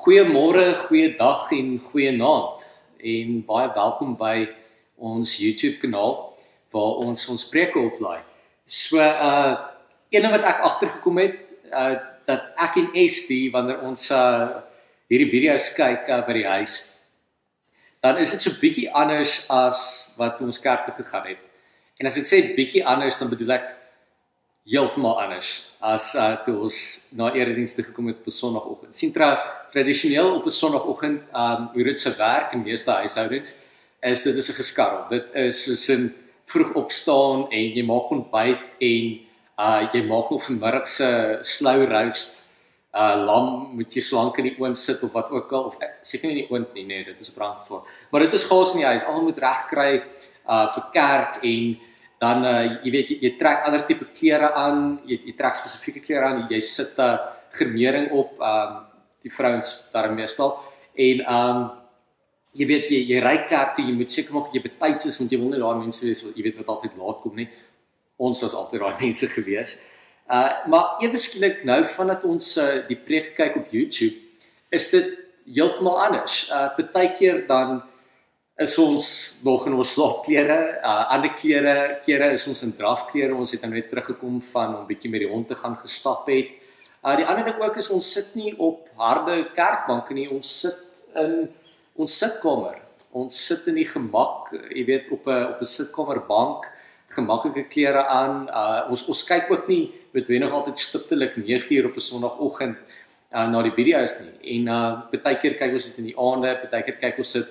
Goeiemôre, goeiedag en goeienaand en baie welkom by ons YouTube kanaal waar ons preke oplaai. So een wat ek agtergekom het dat ek en Estie wanneer ons hierdie video's kyk by die huis, dan is dit so bietjie anders as wat ons kerk toe gegaan het. En as ek sê bietjie anders, dan bedoel ek heeltemal anders as toe ons na eredienste gekom het op 'n Sondagoggend. Sien tradisioneel op 'n Sondagoggend, hoe dit se werk in meeste huishoudings, is dit 'n geskarrel. Dit is soos 'n vroeg opstaan en jy maak ontbyt en jy maak nog vanmiddag se slou roast, lam moet jy slank in die oond sit of wat ook al, of seker nie in die oond nie, nee, dit is 'n brandgevaar. Maar dit is gaas in die huis, almal moet reg kry vir kerk en dan jy weet jy trek ander tipe klere aan, jy trek spesifieke klere aan, jy sit 'n gremering op, die vrouens daar meestal en jy weet jy ry kerk toe, jy moet seker maak dat jy betyds is want jy wil nie daai mense wees wat jy weet wat altyd laat kom nie. Ons was altyd daai mense gewees. Maar ewe skielik nou vandat ons die preek kyk op YouTube, is dit heeltemal anders. Partykeer dan is ons nog in ons slaapklere, ander kere is ons in drafklere, ons het nou net teruggekom van om bietjie met die hond te gaan gestap het. Die ander ding ook is, ons sit nie op harde kerkbanke nie, ons sit in ons sitkamer. Ons sit in die gemak, jy weet, op 'n sitkamerbank, gemaklike klere aan. Ons kyk ook nie, weet jy, nog altyd stiptelik 9:00 op 'n Sondagoggend na die video's nie. En partykeer kyk ons dit in die aande, partykeer kyk ons dit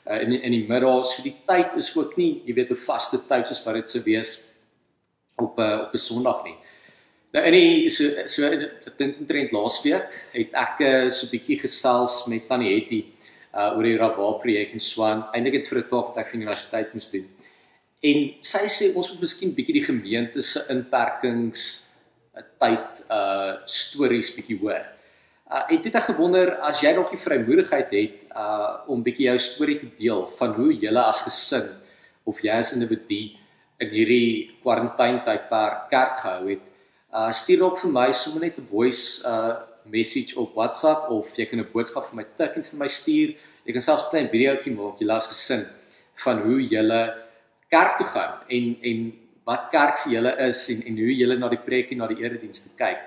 in die middag. So die tyd is ook nie, jy weet, 'n vaste tyd soos wat dit sou wees op 'n Sondag nie. Nou ek dink omtrent laasweek het ek so 'n bietjie gesels met Tannie Hetty oor die Rawa projek in Swan. Eintlik het vir 'n taak wat ek vir universiteit moes doen. En sy sê ons moet miskien bietjie die gemeente se inperkings tyd stories bietjie hoor. En toe het ek gewonder, as jy dalk die vrymoedigheid het om bietjie jou storie te deel van hoe julle as gesin of jy as individu in hierdie kwarantyntydperk kerk gehou het, stuur op vir my sommer net 'n voice message op WhatsApp, of jy kan 'n boodskap vir my tik en vir my stuur. Jy kan selfs 'n klein videoetjie maak julle as gesin van hoe julle kerk toe gaan en wat kerk vir julle is en hoe julle na die preek en na die eredienste kyk.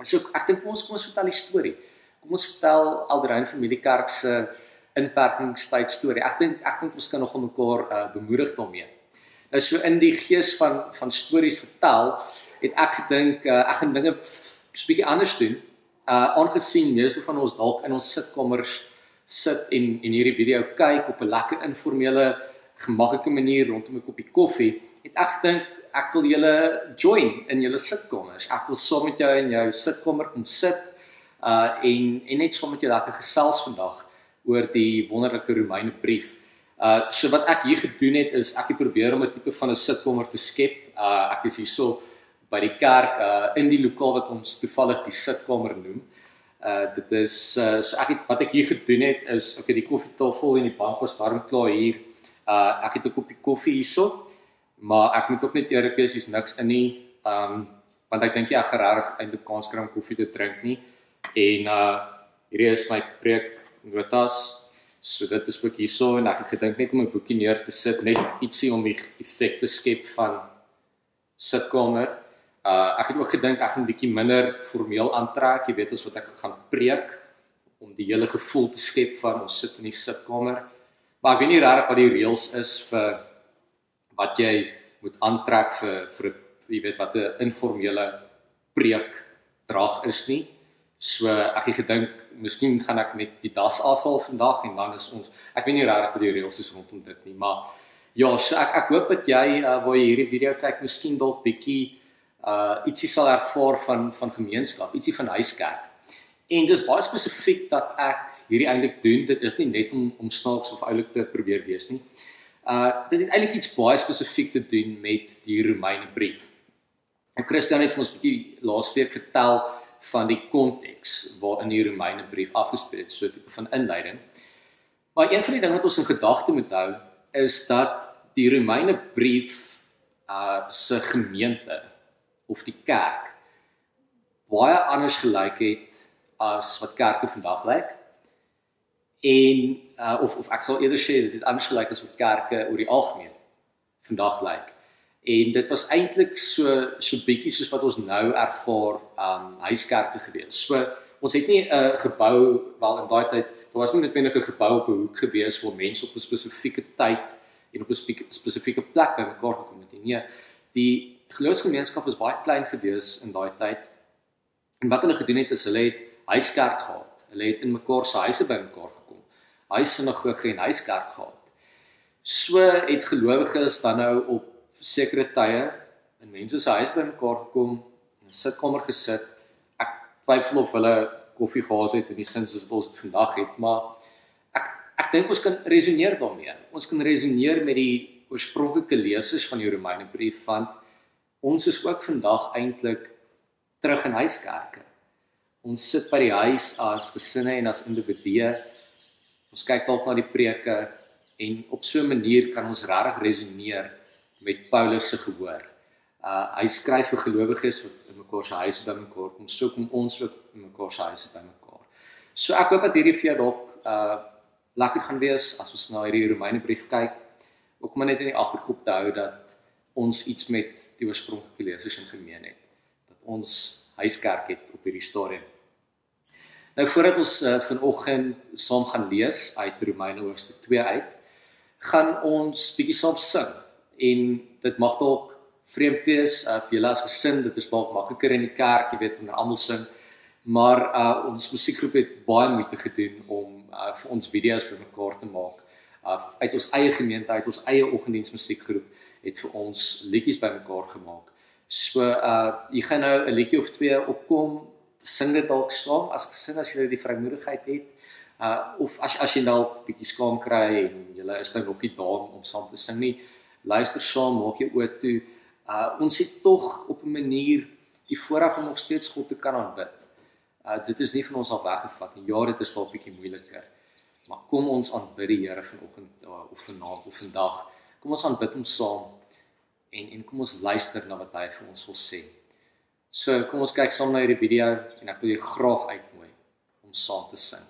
So ek dink kom ons vertel die storie. Kom ons vertel Alderein Familiekerk se inperkingstyd storie. Ek dink ons kan nogal mekaar bemoedig daarmee. Nou so in die gees van stories vertel, het ek gedink ek gaan dinge 'n bietjie anders doen. Aangesien meeste van ons dalk in ons sitkamers sit en hierdie video kyk op 'n lekker informele, gemaklike manier rondom 'n koppie koffie, het ek gedink ek wil julle join in julle sitkamers. Ek wil saam met jou in jou sitkamer kom sit en net saam met jou lekker gesels vandag oor die wonderlike Romeine brief. So wat ek hier gedoen het is ek het probeer om 'n tipe van 'n sitkamer te skep. Ek is hierso by die kerk in die lokaal wat ons toevallig die sitkamer noem. Dit is so wat ek hier gedoen het is die koffietafel en die bank was warm klaar hier. Ek het 'n koppie koffie hierso, maar ek moet ook net eerlik wees, hier's niks in nie, want ek dink ek gaan regtig eintlik kans kry om koffie te drink nie. En hierdie is my preek notas, so dit is ook hierso, en ek het gedink net om 'n boekie neer te sit, net ietsie om die effek te skep van sitkamer. Ek het ook gedink ek gaan bietjie minder formeel aantrek, jy weet as wat ek gaan preek, om die hele gevoel te skep van ons sit in die sitkamer. Maar ek weet nie regtig wat die reëls is vir wat jy moet aantrek vir jy weet wat 'n informele preekdrag is nie. So ek het gedink miskien gaan ek net die das afhaal vandag en dan is ons, ek weet nie regtig wat die reëls is rondom dit nie, maar ja, so ek hoop dat jy waar jy hierdie video kyk miskien dalk bietjie ietsie sal ervaar van gemeenskap, ietsie van huiskerk. En dis baie spesifiek dat ek hierdie eintlik doen. Dit is nie net om snaaks of oulik te probeer wees nie. Dit het eintlik iets baie spesifiek te doen met die Romeine brief. En Christian het vir ons 'n bietjie laasweek vertel van die konteks waarin die Romeine brief afgespeel het, so 'n tipe van inleiding. Maar een van die dinge wat ons in gedagte moet hou, is dat die Romeine brief se gemeente of die kerk baie anders gelyk het as wat kerke vandag lyk. En of ek sal eerder sê dit het anders gelyk as wat kerke oor die algemeen vandag lyk. En dit was eintlik so bietjie soos wat ons nou ervaar huiskerke gewees. So ons het nie 'n gebou, wel in daai tyd, daar was nie noodwendig 'n gebou op 'n hoek gewees waar mense op 'n spesifieke tyd en op 'n spesifieke plek bymekaar gekom het nie. Nee, die geloofsgemeenskap was baie klein gewees in daai tyd. En wat hulle gedoen het is hulle het huiskerk gehad. Hulle het in mekaar se huise bymekaar gekom. Huissinagoge en huiskerk gehad. So het gelowiges dan nou op sekere tye in mense se huis bymekaar gekom, in 'n sitkamer gesit. Ek twyfel of hulle koffie gehad het in die sin soos wat ons dit vandag het, maar ek dink ons kan resoneer daarmee. Ons kan resoneer met die oorspronklike lesers van die Romeinebrief, want ons is ook vandag eintlik terug in huiskerke. Ons sit by die huis as gesinne en as individue. Ons kyk dalk na die preke en op so 'n manier kan ons regtig resoneer met Paulus se gehoor. Hy skryf vir gelowiges wat in mekaar se huise bymekaar kom, so kom ons ook in mekaar se huise bymekaar. So ek hoop dat hierdie vir jou dalk lekker gaan wees as ons na hierdie Romeinebrief kyk, ook maar net in die agterkop te hou dat ons iets met die oorspronklike lesers in gemeen het, dat ons huiskerk het op hierdie stadium. Nou voordat ons vanoggend saam gaan lees uit Romeine hoofstuk 2 uit, gaan ons bietjie saam sing. En dit mag dalk vreemd wees vir julle as gesin, dit is dalk makliker in die kerk, jy weet wanneer almal sing, maar ons musiekgroep het baie moeite gedoen om vir ons video's bymekaar te maak. Uit ons eie gemeente, uit ons eie oggenddiens musiekgroep het vir ons liedjies bymekaar gemaak. So jy gaan nou 'n liedjie of twee opkom, sing dit dalk saam as gesin as jy die vrymoedigheid het, of as jy dalk bietjie skaam kry en jy is nou nog nie daar om saam te sing nie, luister saam, maak jou oë toe. Ons het tog op 'n manier die voorreg om nog steeds God te kan aanbid. Dit is nie van ons al weggevat nie. Ja, dit is dalk bietjie moeiliker. Maar kom ons aanbid die Here vanoggend of vanaand of vandag. Kom ons aanbid hom saam en kom ons luister na wat hy vir ons wil sê. So kom ons kyk saam na hierdie video en ek wil jou graag uitnooi om saam te sing.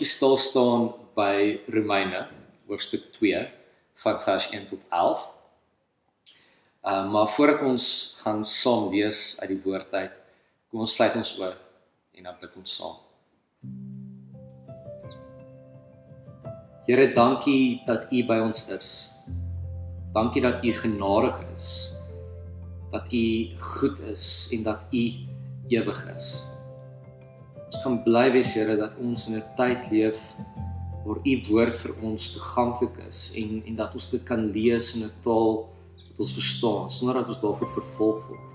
Stil staan by Romeine hoofstuk 2 van vers 1 tot 11. Maar voordat ons gaan saam lees uit die woord uit, kom ons sluit ons oë en dan bid ons saam. Here, dankie dat U by ons is. Dankie dat U genadig is, dat U goed is en dat U ewig is. Ons kan bly wees, Here, dat ons in 'n tyd leef waar u woord vir ons toeganklik is en dat ons dit kan lees in 'n taal wat ons verstaan, sonder dat ons daarvoor vervolg word.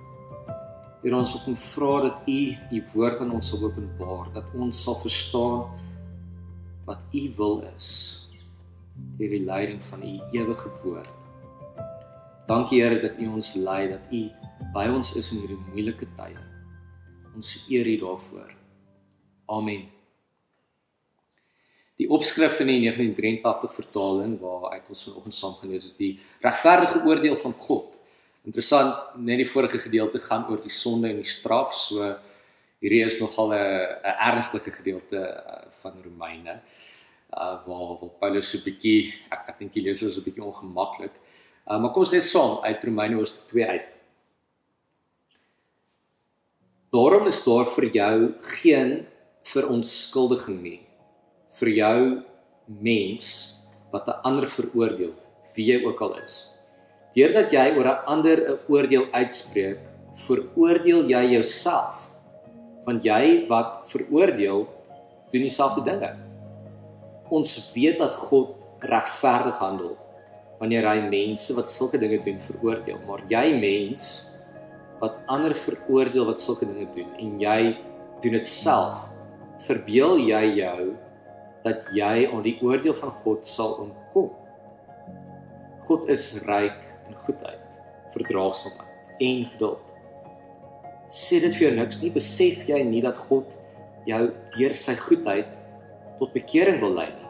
Here, ons wil kom vra dat u woord aan ons sal openbaar, dat ons sal verstaan wat u wil is, deur die leiding van u ewige woord. Dankie Here dat u ons lei, dat u by ons is in hierdie moeilike tye. Ons eer u daarvoor. Amen. Die opskrif in die 1983 vertaling waaruit ons vanoggend saam gelees is die regverdige oordeel van God. Interessant, net die vorige gedeelte gaan oor die sonde en die straf, so hierdie is nogal 'n ernstige gedeelte van Romeine, waar Paulus so 'n bietjie, ek dink die leser is 'n bietjie ongemaklik. Maar kom ons lees saam uit Romeine hoofstuk 2 uit. Daarom is daar vir jou geen verontskuldiging nie, vir jou mens wat 'n ander veroordeel, wie jy ook al is. Deurdat jy oor 'n ander 'n oordeel uitspreek, veroordeel jy jouself, want jy wat veroordeel, doen dieselfde dinge. Ons weet dat God regverdig handel, wanneer hy mense wat sulke dinge doen veroordeel, maar jy mens, wat ander veroordeel wat sulke dinge doen, en jy doen dit self, verbeel jy jou, dat jy aan die oordeel van God sal ontkom. God is ryk in goedheid, verdraagsaamheid en geduld. Sê dit vir jou niks nie, besef jy nie dat God jou deur sy goedheid tot bekering wil lei nie,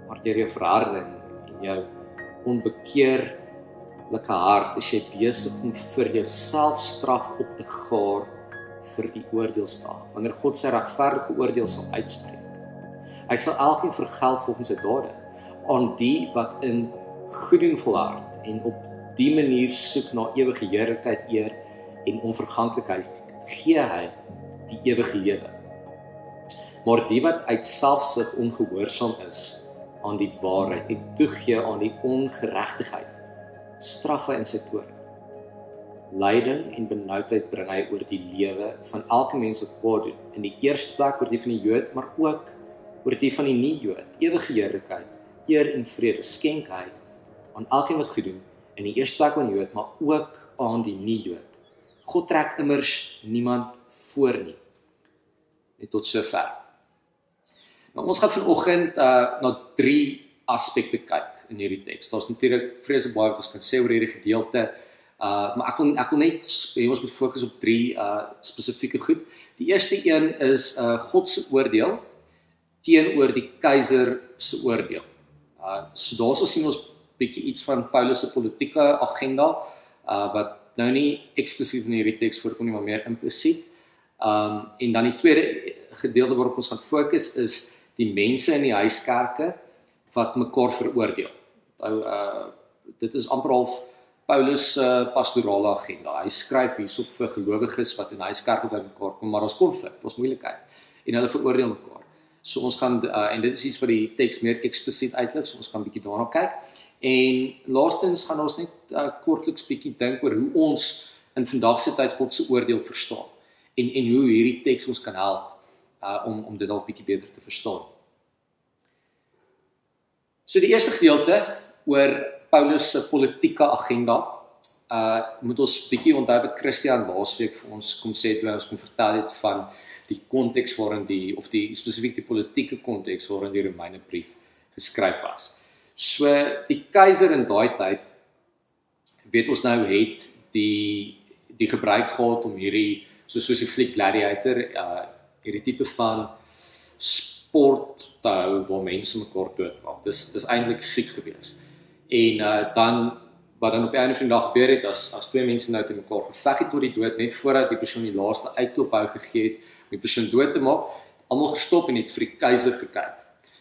maar deur jou verharding en jou onbekeerlike hart is jy besig om vir jouself straf op te gaar vir die oordeelsdag, wanneer God sy regverdige oordeel sal uitspreek. Hy sal elkeen vergeld volgens sy dade, aan die wat in goeddoen volhard en op die manier soek na ewige heerlikheid, eer en onverganklikheid, gee hy die ewige lewe. Maar die wat uit selfsug ongehoorsaam is aan die waarheid en toegee aan die ongeregtigheid, straf hy in sy toorn. Lyding en benoudheid bring hy oor die lewe van elke mens wat kwaad doen, in die eerste plek oor die van die Jood, maar ook oor die van die nie-Jood. Ewige heerlikheid, eer en vrede skenk hy aan elkeen wat goed doen, in die eerste plek aan die Jood, maar ook aan die nie-Jood. God trek immers niemand voor nie. Net tot sover. Nou, ons gaan vanoggend na 3 aspekte kyk in hierdie teks. Daar's natuurlik vreeslik baie wat ons kan sê oor hierdie gedeelte, maar ek wil net hê ons moet fokus op 3 spesifieke goed. Die eerste een is God se oordeel teenoor die keiser se oordeel. So daarso sien ons bietjie iets van Paulus se politieke agenda, wat nou nie eksplisiet in hierdie teks voorkom nie, maar meer implisiet. En dan die tweede gedeelte waarop ons gaan fokus is die mense in die huiskerke wat mekaar veroordeel. Dit is amper half Paulus se pastorale agenda. Hy skryf hierso vir gelowiges wat in huiskerke by mekaar kom, maar ons konflik, ons moeilikheid, en hulle veroordeel mekaar. So ons gaan, en dit is iets wat die teks meer eksplisiet uitlig, so ons gaan bietjie daarna kyk. En laastens gaan ons net kortliks bietjie dink oor hoe ons in vandag se tyd God se oordeel verstaan en hoe hierdie teks ons kan help om dit dalk bietjie beter te verstaan. So die eerste gedeelte oor Paulus se politieke agenda, moet ons bietjie onthou wat Christian laasweek vir ons kom sê toe ons kom vertel het van die konteks waarin die spesifiek die politieke konteks waarin die Romeinebrief geskryf was. So die keiser in daai tyd, weet ons nou, het die gebruik gehad om hierdie, soos die fliek Gladiator, hierdie tipe van sport te hou waar mense mekaar doodmaak. Dis eintlik siek gewees. En wat dan op die einde van die dag gebeur het, as 2 mense nou te mekaar geveg het tot die dood, net voordat die persoon die laaste uitklop gegee het, om die persoon dood te maak, almal gestop en het vir die keiser gekyk.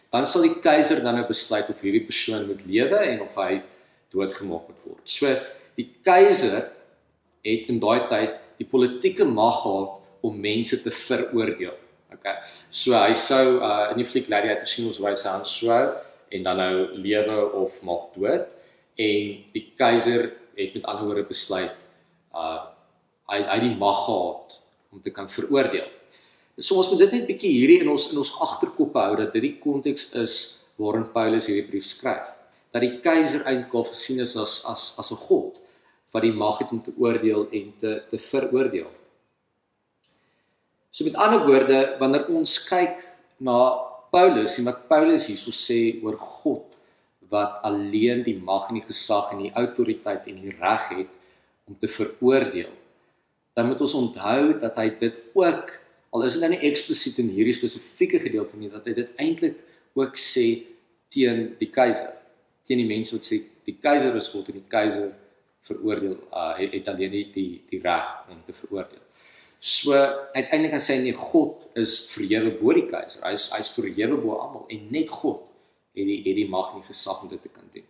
Dan sal die keiser dan nou besluit of hierdie persoon moet lewe en of hy doodgemaak moet word. So die keiser het in daai tyd die politieke mag gehad om mense te veroordeel. Okay. So hy sou in die fliek Gladiator sien ons hoe hy sy hand swou en dan nou lewe of maak dood, en die keiser het met ander woorde besluit hy die mag gehad om te kan veroordeel. So ons moet dit net bietjie hierdie in ons agterkop hou, dat dit die konteks is waarin Paulus hierdie brief skryf. Dat die keiser eintlik al gesien is as 'n god, wat die mag het om te oordeel en te veroordeel. So met ander woorde, wanneer ons kyk na Paulus, en wat Paulus hierso sê oor God, wat alleen die mag en die gesag en die autoriteit en die reg het om te veroordeel, dan moet ons onthou dat hy dit ook, al is dit nou nie eksplisiet in hierdie spesifieke gedeelte nie, dat hy dit eintlik ook sê teen die keiser, teen die mense wat sê die keiser is God en die keiser veroordeel, het alleen die reg om te veroordeel. So uiteindelik kan sê nee, God is verhewe bo die keiser. Hy's verhewe bo almal en net God het die mag en die gesag om dit te kan doen.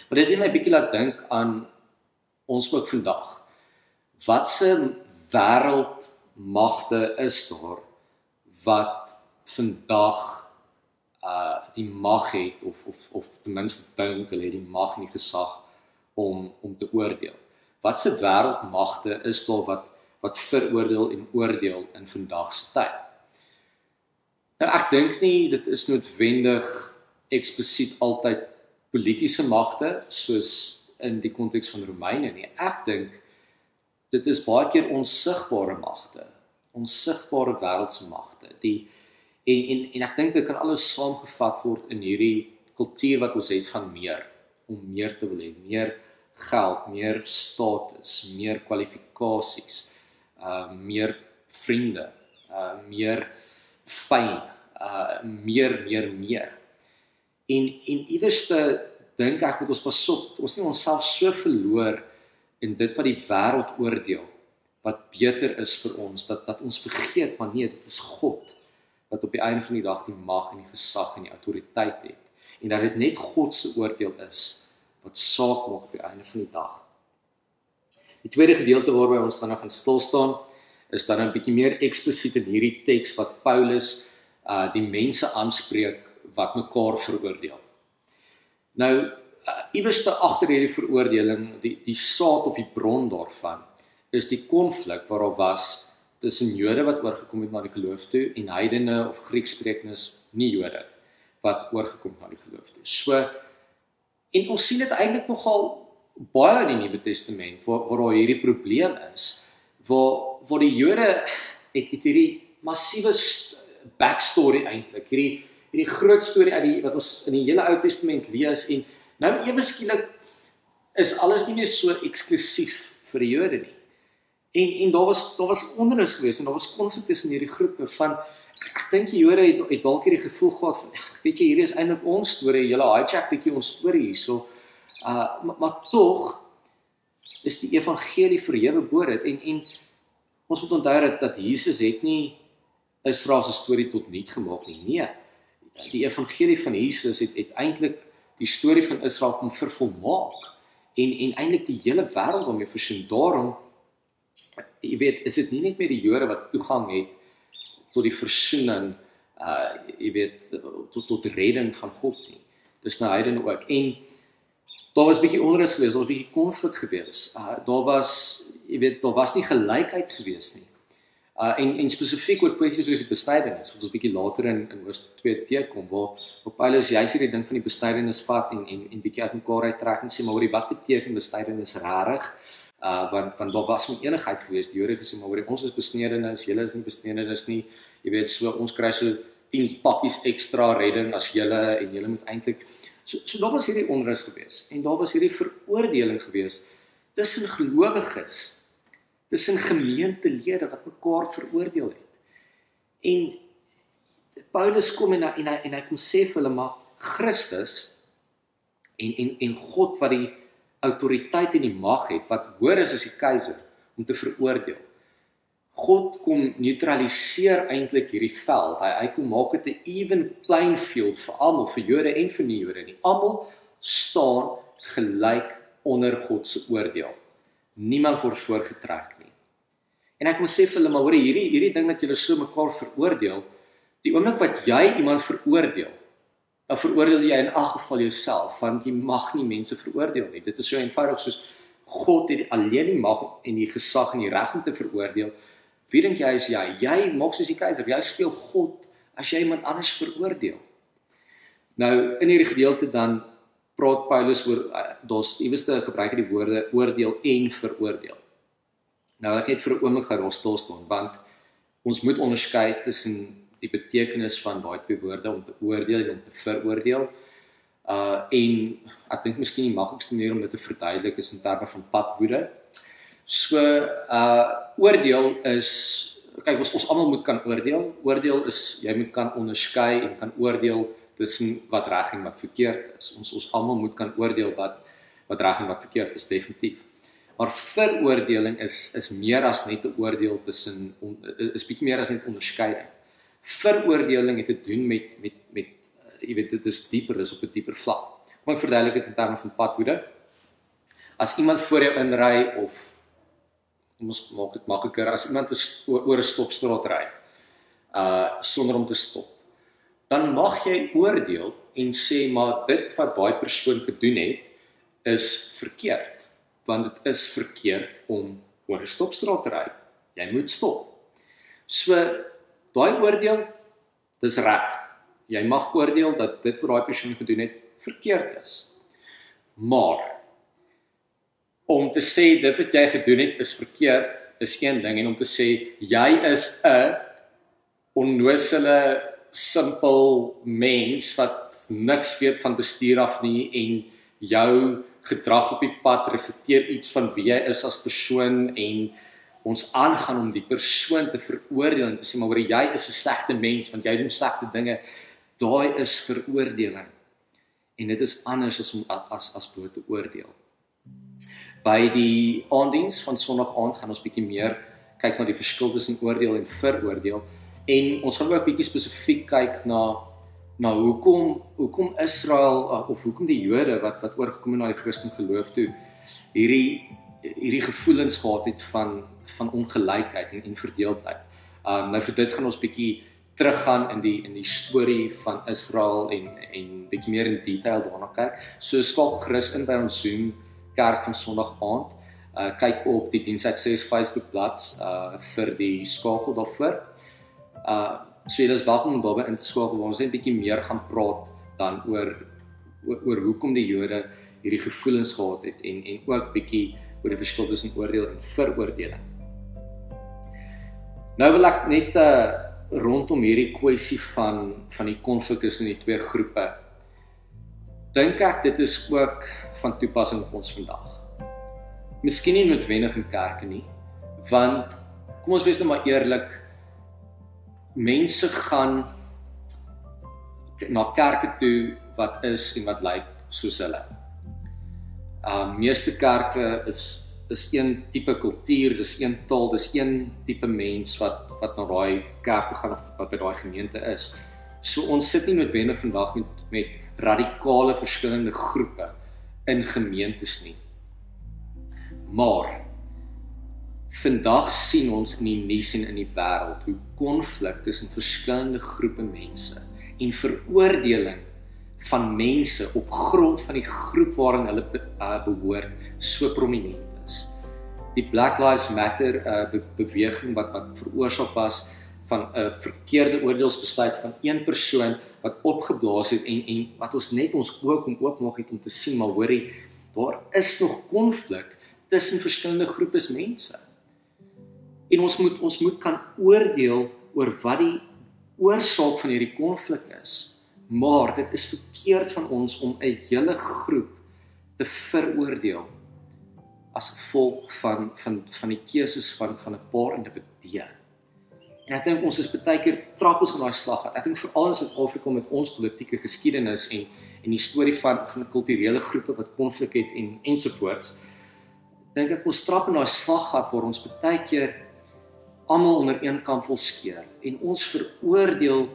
Maar dit het my bietjie laat dink aan ons ook vandag. Watse wêreldmagte is daar wat vandag die mag het of ten minste dink hulle het die mag en die gesag om te oordeel? Watse wêreldmagte is daar wat veroordeel en oordeel in vandag se tyd? Nou ek dink nie dit is noodwendig eksplisiet altyd politiese magte soos in die konteks van Romeine nie. Ek dink dit is baie keer onsigbare magte, onsigbare wêreldse magte. En ek dink dit kan alles saamgevat word in hierdie kultuur wat ons het van meer, om meer te wil hê, meer geld, meer status, meer kwalifikasies, meer vriende, meer fyn, meer. En iewerste dink ek moet ons pas op, ons nie onsself so verloor in dit wat die wêreld oordeel, wat beter is vir ons, dat ons vergeet, maar nee, dit is God, wat op die einde van die dag die mag en die gesag en die autoriteit het, en dat dit net God se oordeel is, wat saak maak op die einde van die dag. Die tweede gedeelte waarby ons dan gaan stil staan, is dan 'n bietjie meer eksplisiet in hierdie teks wat Paulus die mense aanspreek wat mekaar veroordeel. Nou, iewerste agter hierdie veroordeling, die saad of die bron daarvan, is die konflik wat daar was tussen Jode wat oorgekom het na die geloof toe en heidene of Grieksprekendes, nie Jode, wat oorgekom het na die geloof toe. So, en ons sien dit eintlik nogal baie in die Nuwe Testament, waar daar hierdie probleem is, waar die Jode het hierdie massiewe backstory eintlik, hierdie groot storie wat ons in die hele Ou Testament lees, en nou ewe skielik is alles nie meer so eksklusief vir die Jode nie. En daar was onrus geweest en daar was konflik tussen hierdie groepe van, ek dink die Jode het dalk hierdie gevoel gehad van, weet jy, hierdie is eintlik ons storie, julle hijack bietjie ons storie hierso, maar tog is die evangelie verhewe bo dit, en ons moet onthou dat Jesus het nie Israel se storie tot niet gemaak nie. Nee, die evangelie van Jesus het eintlik die storie van Israel kom vervolmaak en eintlik die hele wêreld daarmee versoen. Daarom, jy weet, is dit nie net met die Jode wat toegang het tot die versoening, jy weet, tot redding van God nie. Dis nou heidene ook. En daar was 'n bietjie onrus geweest, daar was 'n bietjie konflik geweest. Daar was nie gelykheid geweest nie. En spesifiek oor kwessies soos die besnydenis, wat ons bietjie later in hoofstuk 2 teekom, waar Paulus juist hierdie ding van die besnydenis vat en bietjie uit mekaar uittrek en sê, maar wat beteken besnydenis rarig? Want daar was onenigheid geweest, die Jode gesê, maar ons is besnydenis, julle is nie besnydenis nie, jy weet, so ons kry so 10 pakkies ekstra redding as julle, en julle moet eintlik, so daar was hierdie onrus geweest, en daar was hierdie veroordeling geweest, tussen gelowiges, tussen gemeentelede wat mekaar veroordeel het. En Paulus kom en hy kom sê vir hulle, maar Christus en God wat die autoriteit en die mag het, wat hoër is as die keiser, om te veroordeel. God kom neutraliseer eintlik hierdie veld, hy kom maak dit 'n even playing field vir almal, vir Jode en vir nie Jode nie. Almal staan gelyk onder God se oordeel. Niemand word voorgetrek nie. En ek moet sê vir hulle, maar hoor, hierdie ding dat julle so mekaar veroordeel, die oomblik wat jy iemand veroordeel, dan veroordeel jy in elk geval jouself, want jy mag nie mense veroordeel nie. Dit is so eenvoudig soos God het alleen die mag en die gesag en die reg om te veroordeel, Wie dink jy is jy? Jy maak soos die keiser, jy speel God as jy iemand anders veroordeel. Nou, in hierdie gedeelte dan praat Paulus oor, daar's ieweste gebruik hy die woorde oordeel en veroordeel. Nou, ek het vir 'n oomblik daar stil staan, want ons moet onderskei tussen die betekenis van daai twee woorde om te oordeel en om te veroordeel. En ek dink miskien die maklikste manier om dit te verduidelik is in terme van padwoede. So, oordeel is, kyk, ons almal moet kan oordeel. Oordeel is, jy moet kan onderskei en kan oordeel tussen wat reg en wat verkeerd is. Ons almal moet kan oordeel wat reg en wat verkeerd is, definitief. Maar veroordeling is meer as net 'n oordeel tussen, is bietjie meer as net onderskeiding. Veroordeling het te doen met jy weet, dit is dieper, dis op 'n dieper vlak. Kom ek verduidelik dit in terme van padwoede. As iemand voor jou inry of ons maak dit makliker, as iemand oor 'n stopstraat ry, sonder om te stop, dan mag jy oordeel en sê, maar dit wat daai persoon gedoen het, is verkeerd, want dit is verkeerd om oor 'n stopstraat te ry. Jy moet stop. So, daai oordeel, dis reg. Jy mag oordeel dat dit wat daai persoon gedoen het, verkeerd is. Maar, om te sê dit wat jy gedoen het is verkeerd, is een ding, en om te sê jy is 'n onnosele, simpel mens wat niks weet van bestuur af nie en jou gedrag op die pad reflekteer iets van wie jy is as persoon en ons aangaan om die persoon te veroordeel en te sê maar jy is 'n slegte mens want jy doen slegte dinge, daai is veroordeling. En dit is anders as om as bloot te oordeel. By die aanddiens van Sondag aand gaan ons bietjie meer kyk na die verskil tussen oordeel en veroordeel. En ons gaan ook bietjie spesifiek kyk na hoekom Israel of hoekom die Jode wat oorgekom het na die Christen geloof toe hierdie gevoelens gehad het van ongelykheid en verdeeldheid. Nou vir dit gaan ons bietjie teruggaan in die storie van Israel en bietjie meer in detail daarna kyk. So skakel gerus in by ons Zoom kerk van Sondag aand. Kyk op die Diensuit 6 Facebook bladsy vir die skakel daarvoor. So jy is welkom om daarby in te skakel, waar ons net bietjie meer gaan praat dan oor hoekom die Jode hierdie gevoelens gehad het en ook bietjie oor die verskil tussen oordeel en veroordeling. Nou wil ek net rondom hierdie kwessie van die konflik tussen die twee groepe, dink ek dit is ook van toepassing op ons vandag. Miskien nie noodwendig in kerke nie, want kom ons wees nou maar eerlik, mense gaan na kerke toe wat is en wat lyk soos hulle. Meeste kerke is een tipe kultuur, dis een taal, dis een tipe mens wat na daai kerk toe gaan of wat by daai gemeente is. So ons sit nie noodwendig vandag met radikale verskillende groepe in gemeentes nie. Maar vandag sien ons in die nuus en in die wêreld hoe konflik tussen verskillende groepe mense en veroordeling van mense op grond van die groep waarin hulle behoort so prominent is. Die Black Lives Matter beweging wat veroorsaak was van 'n verkeerde oordeelsbesluit van een persoon wat opgeblaas het en wat ons net ons oopmaak het om te sien, maar hoorie, daar is nog konflik tussen verskillende groepe mense. En ons moet kan oordeel oor wat die oorsaak van hierdie konflik is. Maar dit is verkeerd van ons om 'n hele groep te veroordeel as gevolg van die keuses van 'n paar individue. En ek dink ons is baie keer trap ons in daai slag. Ek dink veral in Suid-Afrika met ons politieke geskiedenis en die storie van kulturele groepe wat konflik het ensovoorts. Dink ek ons trap in daai slaggat waar ons baie keer almal onder een kam wil skeer en ons veroordeel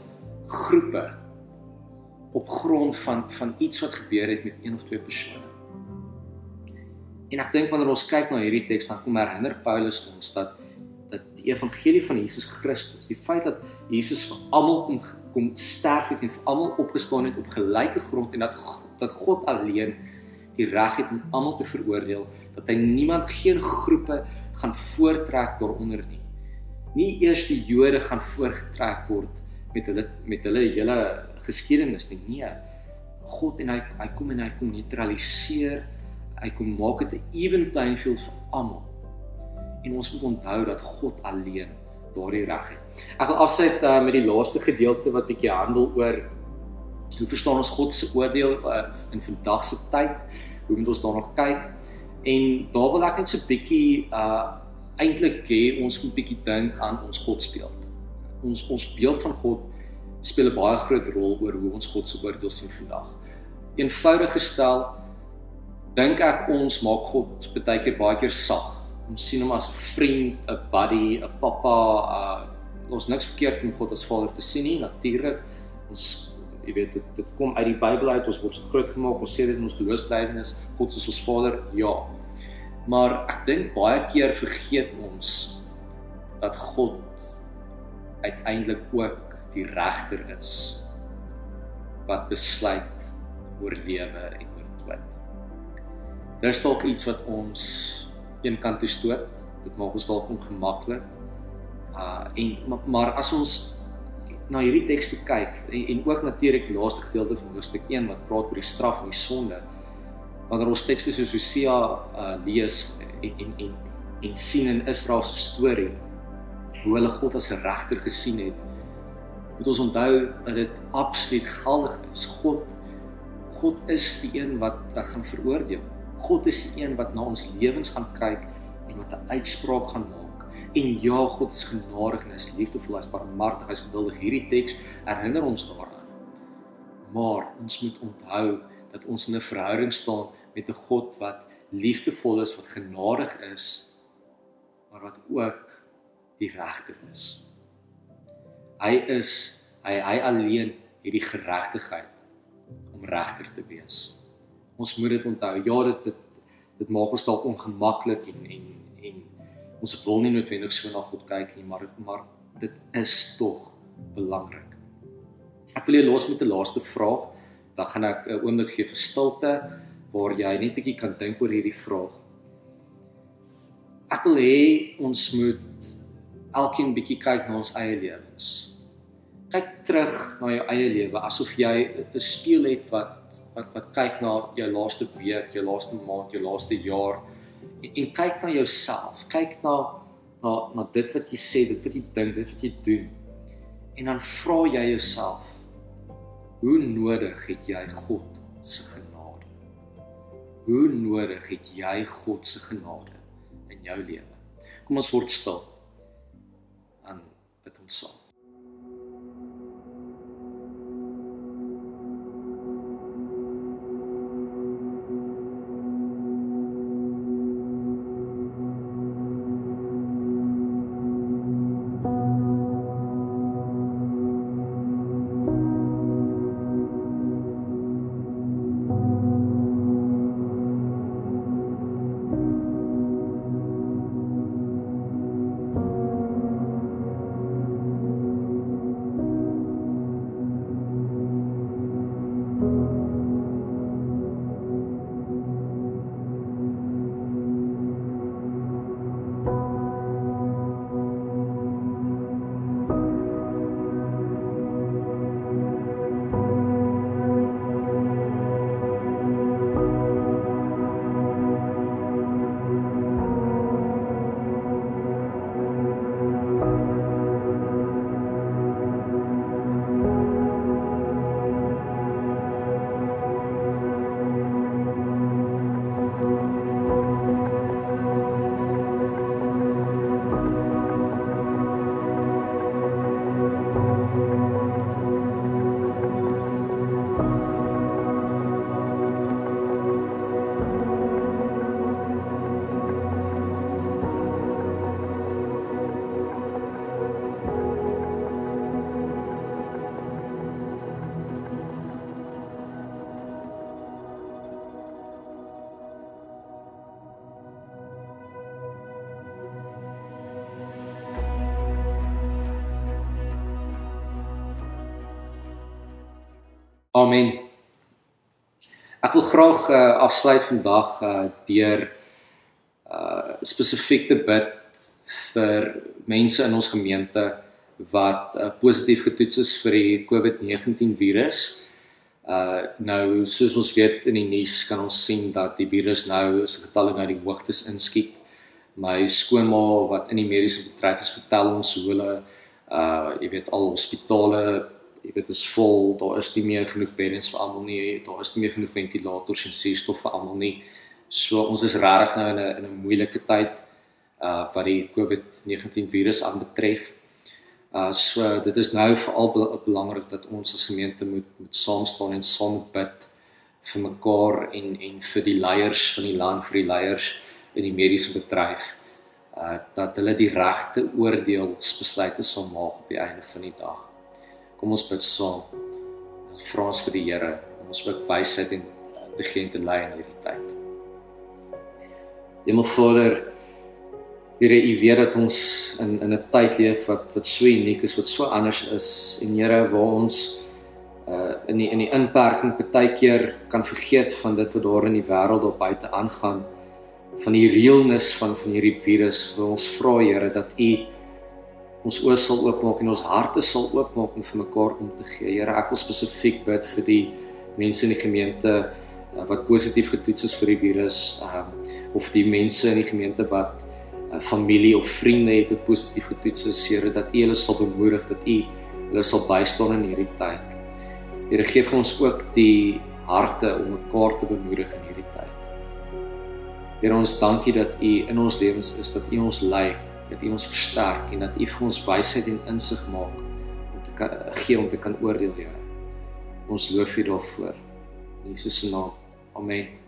groepe op grond van iets wat gebeur het met een of twee persone. En ek dink wanneer ons kyk na hierdie teks, dan kom herinner Paulus ons dat die evangelie van Jesus Christus, die feit dat Jesus vir almal kom sterf het en vir almal opgestaan het op gelyke grond en dat God alleen die reg het om almal te veroordeel, dat hy geen groepe gaan voortrek daaronder nie. Nie eers die Jode gaan voorgetrek word met hulle hele geskiedenis nie. Nee, God en hy kom neutraliseer, hy kom maak dit 'n even playing field vir almal. En ons moet onthou dat God alleen daardie reg het. Ek wil afsluit met die laaste gedeelte wat bietjie handel oor hoe verstaan ons God se oordeel in vandag se tyd, hoe moet ons daarna kyk, en daar wil ek net so bietjie eintlik hê ons moet bietjie dink aan ons godsbeeld. Ons beeld van God speel 'n baie groot rol oor hoe ons God se oordeel sien vandag. Eenvoudig gestel, dink ek ons maak God baie keer sag. Ons sien hom as 'n vriend, 'n buddy, 'n papa. Ons niks verkeerd om God as Vader te sien nie, natuurlik. Ons, jy weet, dit kom uit die Bybel uit, ons word so groot gemaak, ons sê dit in ons geloofsbelijdenis, God is ons Vader, ja. Maar ek dink baie keer vergeet ons dat God uiteindelik ook die regter is wat besluit oor lewe en oor dood. Daar is dalk iets wat ons een kant toe stoot, dit maak ons dalk ongemaklik. Maar as ons na hierdie teks toe kyk, en ook natuurlik die laaste gedeelte van hoofstuk 1 wat praat oor die straf en die sonde, wanneer ons tekste soos Hosea lees en sien in Israel se storie, hoe hulle God as 'n regter gesien het, moet ons onthou dat dit absoluut geldig is. God is die een wat gaan veroordeel. God is die een wat na ons lewens gaan kyk en wat 'n uitspraak gaan maak. En ja, God is genadig en hy is liefdevol, hy is barmhartig, hy is geduldig. Hierdie teks herinner ons daaraan. Maar ons moet onthou dat ons in 'n verhouding staan met 'n God wat liefdevol is, wat genadig is, maar wat ook die regter is. Hy alleen het die geregtigheid om regter te wees. Ons moet dit onthou. Ja, dit maak ons dalk ongemaklik en ons wil nie noodwendig so na God kyk nie, maar dit is tog belangrik. Ek wil jou los met 'n laaste vraag. Dan gaan ek 'n oomblik gee vir stilte waar jy net bietjie kan dink oor hierdie vraag. Ek wil hê ons moet elkeen bietjie kyk na ons eie lewens. Kyk terug na jou eie lewe asof jy 'n spieël het wat kyk na jou laaste week, jou laaste maand, jou laaste jaar en kyk na jouself. Kyk na dit wat jy sê, dit wat jy dink, dit wat jy doen. En dan vra jy jouself, hoe nodig het jy God se genade? Hoe nodig het jy God se genade in jou lewe? Kom ons word stil en bid ons saam. Amen. Ek wil graag afsluit vandag deur spesifiek te bid vir mense in ons gemeente wat positief getoets is vir die COVID-19 virus. Nou, soos ons weet in die nuus kan ons sien dat die virus nou se getalle nou die hoogtes inskiet. My skoonma wat in die mediese bedryf is, vertel ons hoe hulle, jy weet, al hospitale, jy weet, is vol, daar is nie meer genoeg beddens vir almal nie, daar is nie meer genoeg ventilators en suurstof vir almal nie. So ons is regtig nou in 'n moeilike tyd wat die COVID-19 virus aanbetref. So dit is nou veral belangrik dat ons as gemeente moet saam staan en saam bid vir mekaar en vir die leiers van die land, vir die leiers in die mediese bedryf, dat hulle die regte oordeelsbesluite sal maak op die einde van die dag. Kom ons bid saam. Ons vra ons vir die Here om ons ook wysheid en te gee te lei in hierdie tyd. Hemelvader, Here, U weet dat ons in 'n tyd leef wat so uniek is, wat so anders is, en Here, waar ons in die inperking partykeer kan vergeet van dit wat daar in die wêreld daar buite aangaan, van die realness van hierdie virus. Waar ons vra, Here, dat U ons oë sal oopmaak en ons harte sal oopmaak om vir mekaar om te gee. Here, ek wil spesifiek bid vir die mense in die gemeente wat positief getoets is vir die virus, of die mense in die gemeente wat familie of vriende het wat positief getoets is, Here, dat U hulle sal bemoedig, dat U hulle sal bystaan in hierdie tyd. Here, gee vir ons ook die harte om mekaar te bemoedig in hierdie tyd. Here, ons dankie dat U in ons lewens is, dat U ons lei, dat U ons versterk en dat U vir ons wysheid en insig maak om te kan oordeel, Here. Ons loof U daarvoor. In Jesus se naam. Amen.